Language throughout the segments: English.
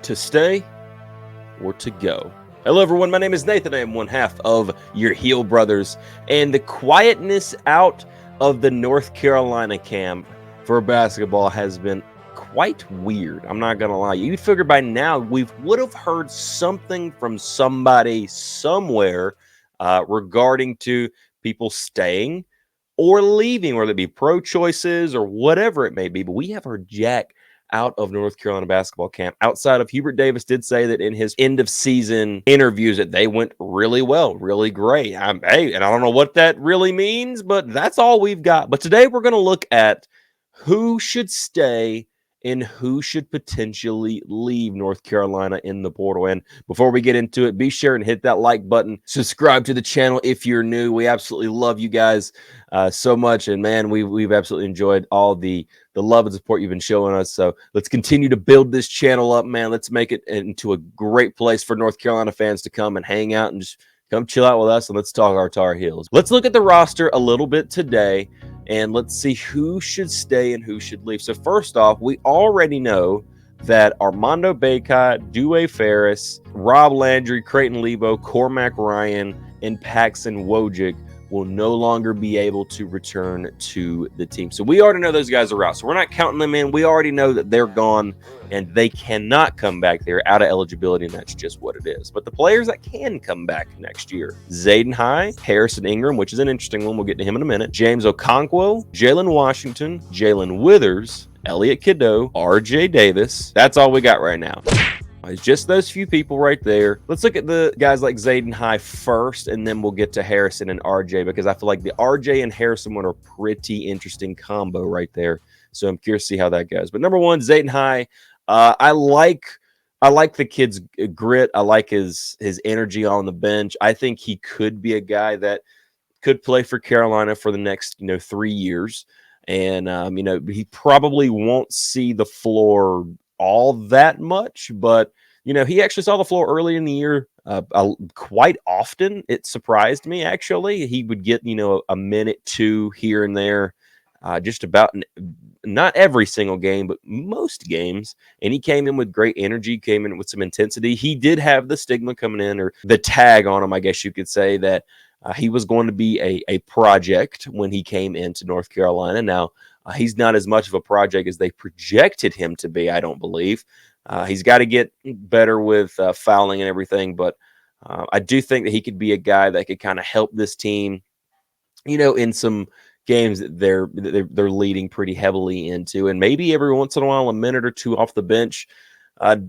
to stay or to go. Hello, everyone. My name is Nathan. I am one half of your Heel Brothers, and the quietness out of the North Carolina camp for basketball has been quite weird. I'm not going to lie. You'd figure by now we would have heard something from somebody somewhere regarding to people staying or leaving, whether it be pro choices or whatever it may be. But we have heard jack out of North Carolina basketball camp. Outside of Hubert Davis did say that in his end of season interviews that they went really well, really great. Hey, and I don't know what that really means, but that's all we've got. But today we're going to look at who should stay and who should potentially leave North Carolina in the portal. And before we get into it, be sure and hit that like button. Subscribe to the channel if you're new. We absolutely love you guys so much. And man, we've absolutely enjoyed all the love and support you've been showing us. So let's continue to build this channel up, man. Let's make it into a great place for North Carolina fans to come and hang out and just come chill out with us, and let's talk our Tar Heels. Let's look at the roster a little bit today, and let's see who should stay and who should leave. So first off, we already know that Armando Bacot, Due Ferris, Rob Landry, Creighton Lebo, Cormac Ryan, and Paxton Wojcik will no longer be able to return to the team. So we already know those guys are out. So we're not counting them in. We already know that they're gone and they cannot come back. They're out of eligibility, and that's just what it is. But the players that can come back next year: Zaden High, Harrison Ingram, which is an interesting one. We'll get to him in a minute. James Okonkwo, Jalen Washington, Jaylen Withers, Elliot Kiddo, RJ Davis. That's all we got right now. It's just those few people right there. Let's look at the guys like Zaden High first, and then we'll get to Harrison and RJ, because I feel like the RJ and Harrison one are a pretty interesting combo right there. So I'm curious to see how that goes. But number one, Zaden High. I like the kid's grit. I like his energy on the bench. I think he could be a guy that could play for Carolina for the next 3 years. And he probably won't see the floor all that much, but he actually saw the floor early in the year quite often. It surprised me, actually. He would get a minute, two here and there, just about not every single game, but most games. And he came in with great energy, came in with some intensity. He did have the stigma coming in, or the tag on him, I guess you could say, that he was going to be a project when he came into North Carolina. Now, he's not as much of a project as they projected him to be, I don't believe. He's got to get better with fouling and everything, but I do think that he could be a guy that could kind of help this team, in some games that they're leading pretty heavily into, and maybe every once in a while, a minute or two off the bench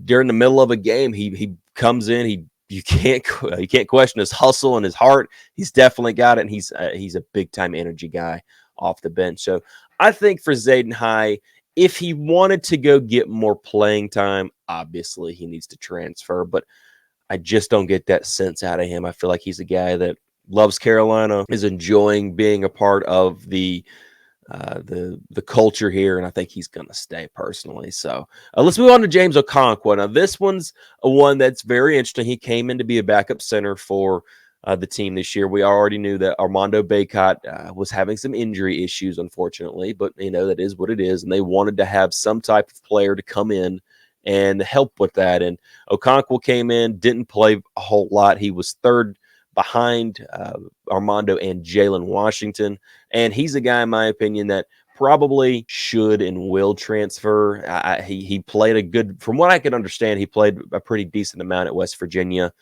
during the middle of a game, he comes in. You can't question his hustle and his heart. He's definitely got it, and he's a big time energy guy off the bench. So I think for Zaden High, if he wanted to go get more playing time, obviously he needs to transfer, but I just don't get that sense out of him. I feel like he's a guy that loves Carolina, is enjoying being a part of the culture here, and I think he's going to stay personally. So let's move on to James Okonkwo. Now, this one's one that's very interesting. He came in to be a backup center for the team this year. We already knew that Armando Bacot was having some injury issues, unfortunately, but that is what it is, and they wanted to have some type of player to come in and help with that. And Okonkwo came in, didn't play a whole lot. He was third behind Armando and Jalen Washington, and he's a guy, in my opinion, that probably should and will transfer. He played a good, from what I could understand, he played a pretty decent amount at West Virginia,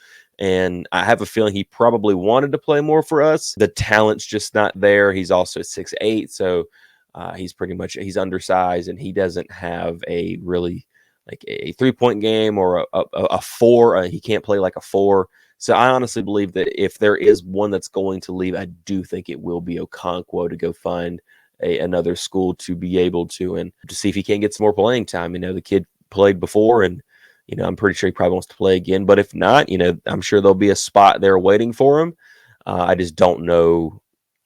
and I have a feeling he probably wanted to play more for us. The talent's just not there. He's also 6'8", so he's undersized, and he doesn't have a really like a 3-point game or a four. He can't play like a four. So I honestly believe that if there is one that's going to leave, I do think it will be Okonkwo to go find another school to be able to, and to see if he can get some more playing time. The kid played before, and I'm pretty sure he probably wants to play again. But if not, I'm sure there'll be a spot there waiting for him. I just don't know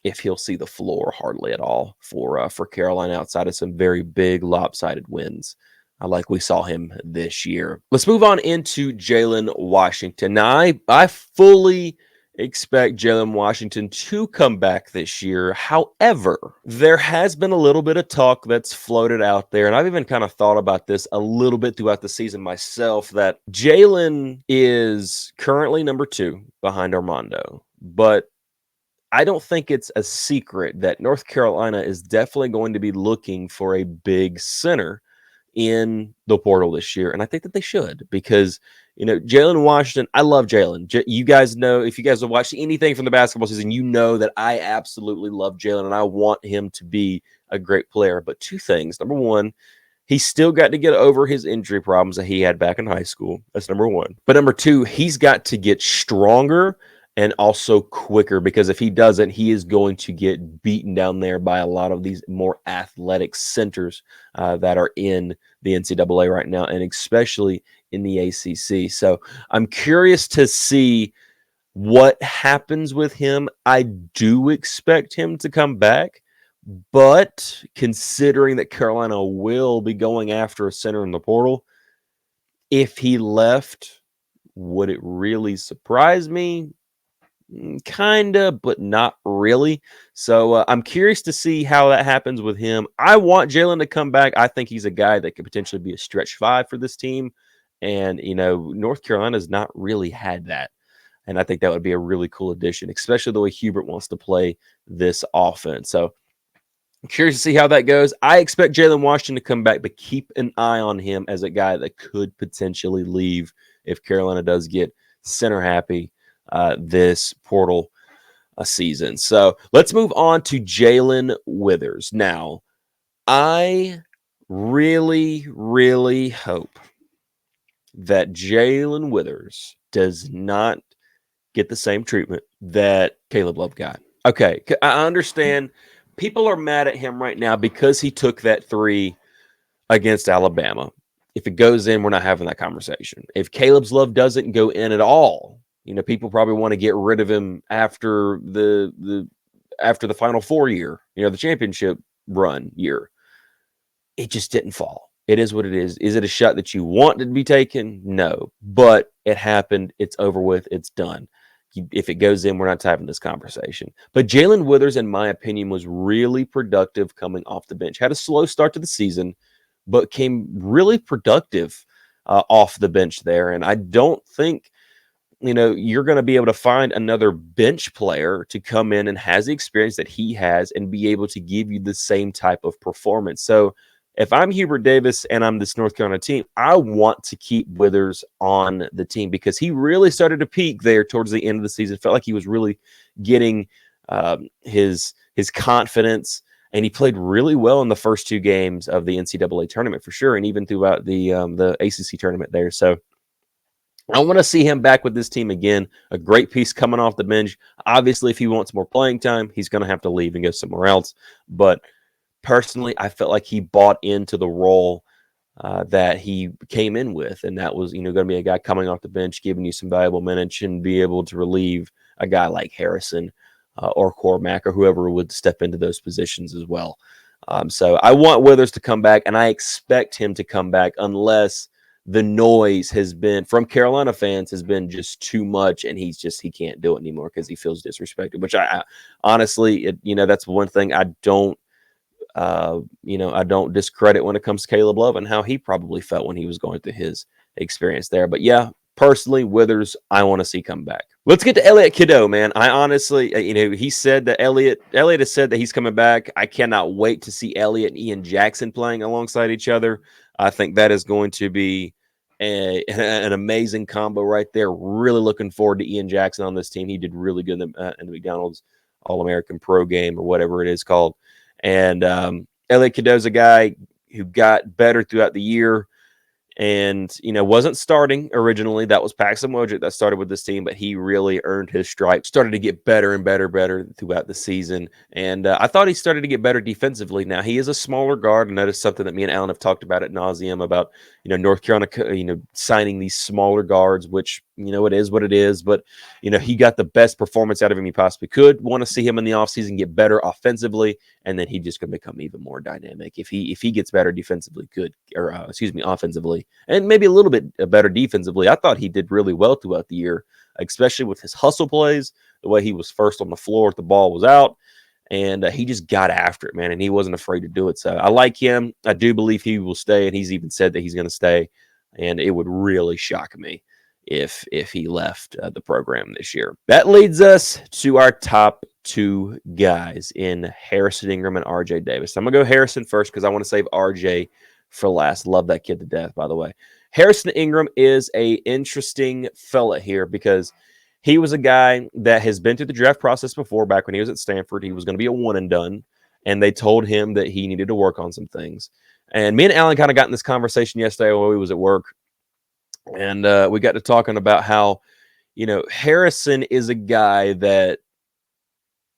if he'll see the floor hardly at all for Carolina outside of some very big lopsided wins, like we saw him this year. Let's move on into Jalen Washington. Now, I fully expect Jalen Washington to come back this year. However, there has been a little bit of talk that's floated out there, and I've even kind of thought about this a little bit throughout the season myself, that Jalen is currently number 2 behind Armando, but I don't think it's a secret that North Carolina is definitely going to be looking for a big center in the portal this year. And I think that they should, because, Jaylen Washington, I love Jaylen. You guys know, if you guys have watched anything from the basketball season, you know that I absolutely love Jaylen and I want him to be a great player. But 2 things. Number 1, he's still got to get over his injury problems that he had back in high school. That's number 1. But number 2, he's got to get stronger and also quicker, because if he doesn't, he is going to get beaten down there by a lot of these more athletic centers that are in the NCAA right now, and especially in the ACC. So I'm curious to see what happens with him. I do expect him to come back, but considering that Carolina will be going after a center in the portal, if he left, would it really surprise me? Kinda, but not really. So I'm curious to see how that happens with him. I want Jalen to come back. I think he's a guy that could potentially be a stretch 5 for this team. And, North Carolina's not really had that. And I think that would be a really cool addition, especially the way Hubert wants to play this offense. So I'm curious to see how that goes. I expect Jaylen Washington to come back, but keep an eye on him as a guy that could potentially leave if Carolina does get center happy this portal season. So let's move on to Jaylen Withers. Now, I really, really hope that Jaylen Withers does not get the same treatment that Caleb Love got. Okay, I understand people are mad at him right now because he took that 3 against Alabama. If it goes in, we're not having that conversation. If Caleb's Love doesn't go in at all, people probably want to get rid of him after the Final Four year, the championship run year. It just didn't fall. It is what it is. Is it a shot that you want to be taken? No, but it happened. It's over with. It's done. If it goes in, we're not having this conversation. But Jaylen Withers, in my opinion, was really productive coming off the bench. Had a slow start to the season, but came really productive off the bench there. And I don't think, you're going to be able to find another bench player to come in and has the experience that he has and be able to give you the same type of performance. So if I'm Hubert Davis and I'm this North Carolina team, I want to keep Withers on the team because he really started to peak there towards the end of the season. Felt like he was really getting his confidence, and he played really well in the first 2 games of the NCAA tournament for sure, and even throughout the ACC tournament there. So I want to see him back with this team again. A great piece coming off the bench. Obviously, if he wants more playing time, he's going to have to leave and go somewhere else. But personally, I felt like he bought into the role that he came in with, and that was, going to be a guy coming off the bench, giving you some valuable minutes and be able to relieve a guy like Harrison or Cormac or whoever would step into those positions as well. So I want Withers to come back, and I expect him to come back unless the noise has been from Carolina fans has been just too much, and he can't do it anymore because he feels disrespected, which I honestly, that's one thing I don't discredit when it comes to Caleb Love and how he probably felt when he was going through his experience there. But yeah, personally, Withers, I want to see come back. Let's get to Elliot Cadeau, man. I honestly, he said that Elliot has said that he's coming back. I cannot wait to see Elliot and Ian Jackson playing alongside each other. I think that is going to be an amazing combo right there. Really looking forward to Ian Jackson on this team. He did really good in the McDonald's All-American Pro Game or whatever it is called. And Elliot Cadeau's a guy who got better throughout the year and, wasn't starting originally. That was Paxton Wojcik that started with this team, but he really earned his stripes, started to get better and better throughout the season. And I thought he started to get better defensively. Now, he is a smaller guard, and that is something that me and Alan have talked about ad nauseum about, North Carolina, signing these smaller guards, which, it is what it is. But, he got the best performance out of him he possibly could. Want to see him in the offseason get better offensively, and then he's just going to become even more dynamic. If he gets better defensively, offensively, and maybe a little bit better defensively. I thought he did really well throughout the year especially with his hustle plays, the way he was first on the floor if the ball was out. And he just got after it, man, and he wasn't afraid to do it. So I like him. I do believe he will stay, and he's even said that he's going to stay. And it would really shock me if he left the program this year. That leads us to our top two guys in Harrison Ingram and RJ Davis. I'm going to go Harrison first because I want to save RJ for last. Love that kid to death, by the way. Harrison Ingram is a interesting fella here because he was a guy that has been through the draft process before. Back when he was at Stanford, he was going to be a one and done, and they told him that he needed to work on some things. And me and Alan kind of got in this conversation yesterday while we was at work, and we got to talking about how, Harrison is a guy that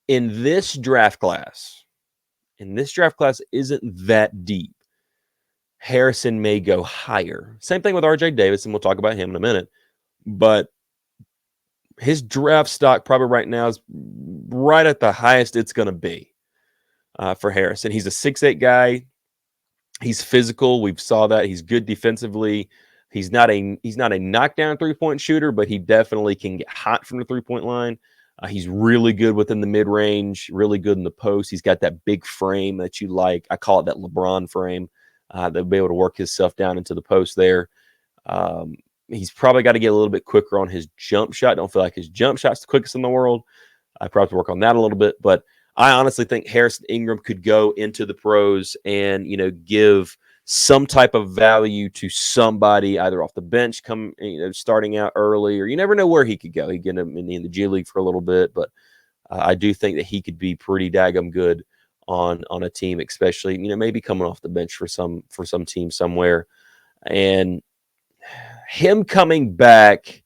in this draft class isn't that deep. Harrison may go higher. Same thing with RJ Davis, and we'll talk about him in a minute. But his draft stock probably right now is right at the highest it's going to be for Harrison. He's a 6'8" guy. He's physical. We saw that. He's good defensively. He's not a knockdown three-point shooter, but he definitely can get hot from the three-point line. He's really good within the mid-range, really good in the post. He's got that big frame that you like. I call it that LeBron frame. They'll be able to work himself down into the post there. He's probably got to get a little bit quicker on his jump shot. Don't feel like his jump shot's the quickest in the world. I probably work on that a little bit, but I honestly think Harrison Ingram could go into the pros and, give some type of value to somebody either off the bench, starting out early, or you never know where he could go. He could get him in the G League for a little bit, but I do think that he could be pretty daggum good on a team, especially, maybe coming off the bench for some team somewhere. And him coming back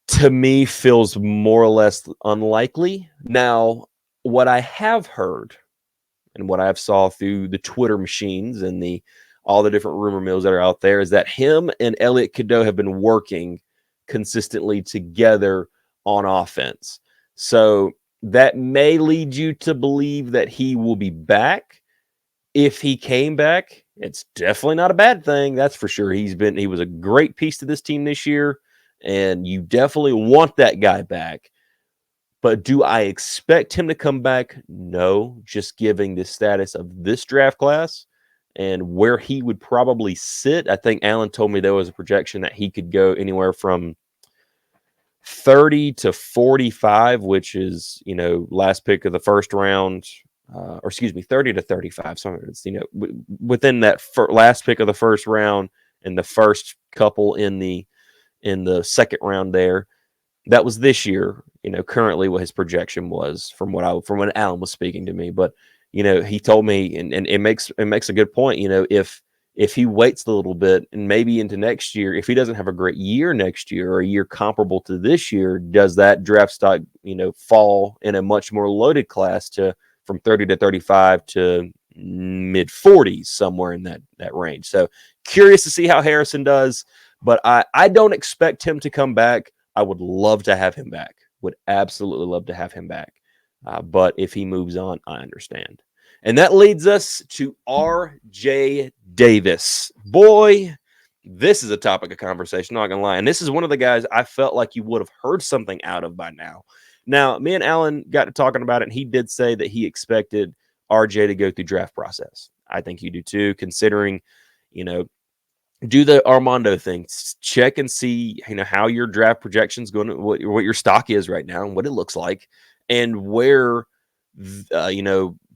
to me feels more or less unlikely. Now, what I have heard and what I've saw through the Twitter machines and all the different rumor mills that are out there is that him and Elliot Cadeau have been working consistently together on offense. So that may lead you to believe that he will be back. If he came back, it's definitely not a bad thing. That's for sure. He was a great piece to this team this year, and you definitely want that guy back. But do I expect him to come back? No, just giving the status of this draft class and where he would probably sit. I think Alan told me there was a projection that he could go anywhere from 30 to 45, which is, last pick of the first round, 30 to 35. So it's, within that last pick of the first round and the first couple in the second round there. That was this year, currently what his projection was from when Alan was speaking to me. But, he told me, and it makes a good point, if he waits a little bit and maybe into next year, if he doesn't have a great year next year or a year comparable to this year, does that draft stock, fall in a much more loaded class from 30 to 35 to mid 40s, somewhere in that range. So curious to see how Harrison does, but I don't expect him to come back. I would love to have him back. Would absolutely love to have him back. But if he moves on, I understand. And that leads us to RJ Davis. Boy, this is a topic of conversation, not gonna lie. And this is one of the guys I felt like you would have heard something out of by now. Now, me and Alan got to talking about it, and he did say that he expected RJ to go through draft process. I think you do too, considering, do the Armando thing. Check and see, how your draft projection's going to, what your stock is right now and what it looks like, and where,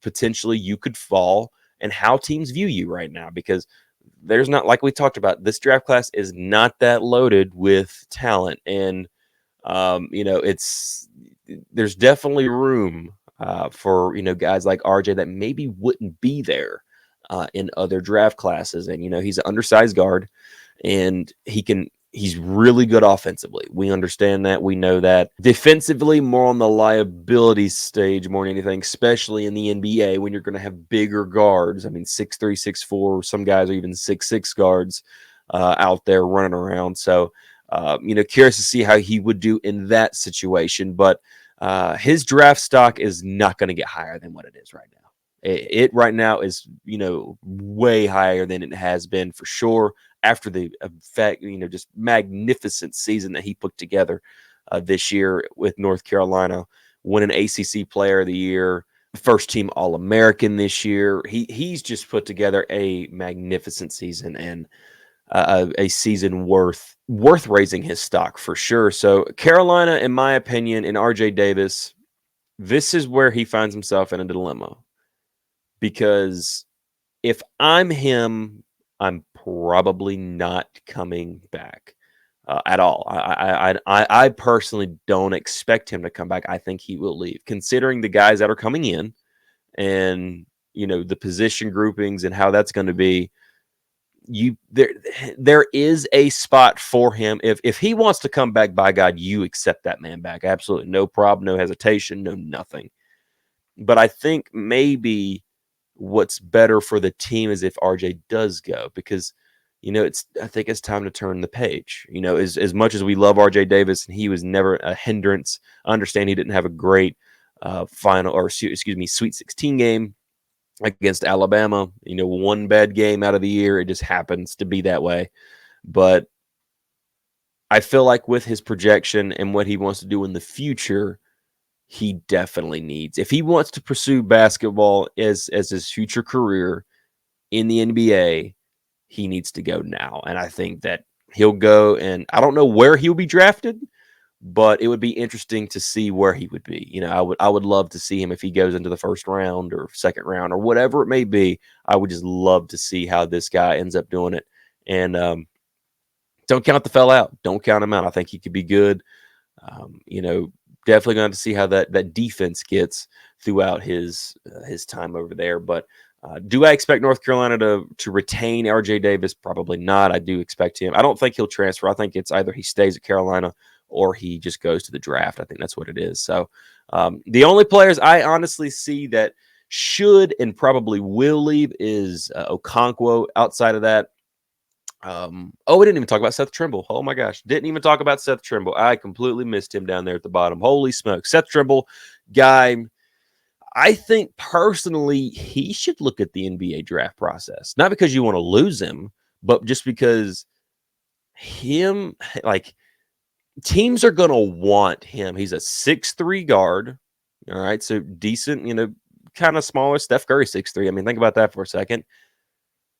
potentially you could fall and how teams view you right now. Because there's not, like we talked about, this draft class is not that loaded with talent. And, there's definitely room for, guys like RJ that maybe wouldn't be there in other draft classes. And, he's an undersized guard, and he's really good offensively. We understand that. We know that. Defensively, more on the liability stage more than anything, especially in the NBA when you're going to have bigger guards. I mean, 6'3", 6'4", some guys are even 6'6" guards out there running around. So, curious to see how he would do in that situation. But his draft stock is not going to get higher than what it is right now. It right now is, way higher than it has been for sure. after the effect, just magnificent season that he put together this year with North Carolina, winning ACC Player of the Year, first team All-American this year. He's just put together a magnificent season and a season worth raising his stock for sure. So Carolina, in my opinion, and RJ Davis, this is where he finds himself in a dilemma, because if I'm him, I'm probably not coming back at all. I personally don't expect him to come back. I think he will leave, considering the guys that are coming in and the position groupings and how that's going to be. There is a spot for him. If he wants to come back, by God, you accept that man back. Absolutely no problem, no hesitation, no nothing. But I think maybe what's better for the team is if RJ does go, because I think it's time to turn the page. As much as we love RJ Davis and he was never a hindrance, I understand he didn't have a great Sweet 16 game against Alabama. One bad game out of the year. It just happens to be that way. But I feel like with his projection and what he wants to do in the future, he definitely needs, if he wants to pursue basketball as his future career in the NBA, he needs to go now. And I think that he'll go, and I don't know where he'll be drafted, but it would be interesting to see where he would be. I would love to see him if he goes into the first round or second round or whatever it may be. I would just love to see how this guy ends up doing it. And don't count the fella out. Don't count him out. I think he could be good. Definitely going to see how that defense gets throughout his time over there. But do I expect North Carolina to retain RJ Davis? Probably not. I do expect him. I don't think he'll transfer. I think it's either he stays at Carolina or he just goes to the draft. I think that's what it is. So the only players I honestly see that should and probably will leave is Okonkwo. Outside of that, we didn't even talk about Seth Trimble. Oh my gosh, didn't even talk about Seth Trimble. I completely missed him down there at the bottom. Holy smoke. Seth Trimble, guy, I think personally he should look at the NBA draft process. Not because you want to lose him, but just because teams are going to want him. He's a 6'3" guard. All right, so decent, kind of smaller. Steph Curry 6'3". I mean, think about that for a second.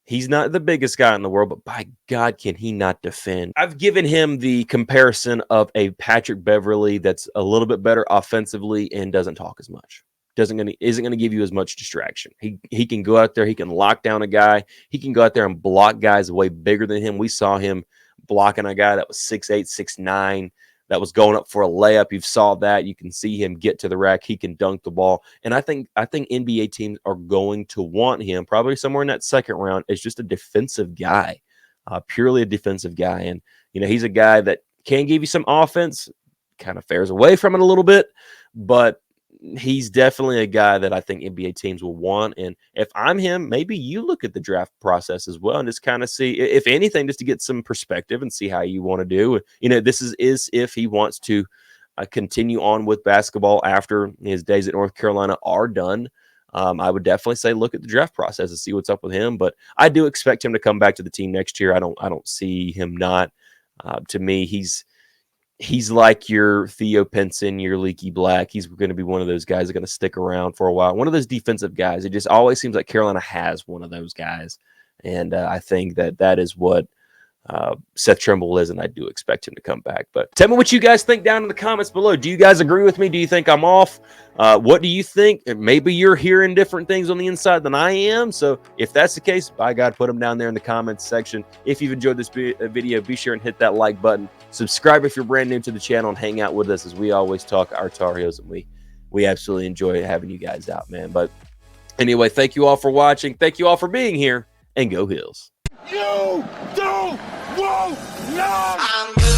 He's not the biggest guy in the world, but by God, can he not defend? I've given him the comparison of a Patrick Beverley that's a little bit better offensively and doesn't talk as much. Isn't going to give you as much distraction. He can go out there. He can lock down a guy. He can go out there and block guys way bigger than him. We saw him blocking a guy that was 6'8", 6'9", that was going up for a layup. You saw that. You can see him get to the rack. He can dunk the ball. And I think NBA teams are going to want him probably somewhere in that second round as just a defensive guy, purely a defensive guy. And, he's a guy that can give you some offense, kind of fares away from it a little bit, but he's definitely a guy that I think NBA teams will want. And if I'm him, maybe you look at the draft process as well and just kind of see, if anything, just to get some perspective and see how you want to do. This is if he wants to continue on with basketball after his days at North Carolina are done. I would definitely say look at the draft process and see what's up with him. But I do expect him to come back to the team next year. I don't see him not. To me, he's like your Theo Pinson, your Leaky Black. He's going to be one of those guys that are going to stick around for a while. One of those defensive guys. It just always seems like Carolina has one of those guys. And I think that is what Seth Trimble is, and I do expect him to come back. But tell me what you guys think down in the comments below. Do you guys agree with me? Do you think I'm off? What do you think? Maybe you're hearing different things on the inside than I am. So if that's the case, by God, put them down there in the comments section. If you've enjoyed this video, be sure and hit that like button. Subscribe if you're brand new to the channel and hang out with us as we always talk our Tar Heels, and we absolutely enjoy having you guys out, man. But anyway, thank you all for watching. Thank you all for being here, and go Heels. You don't want love.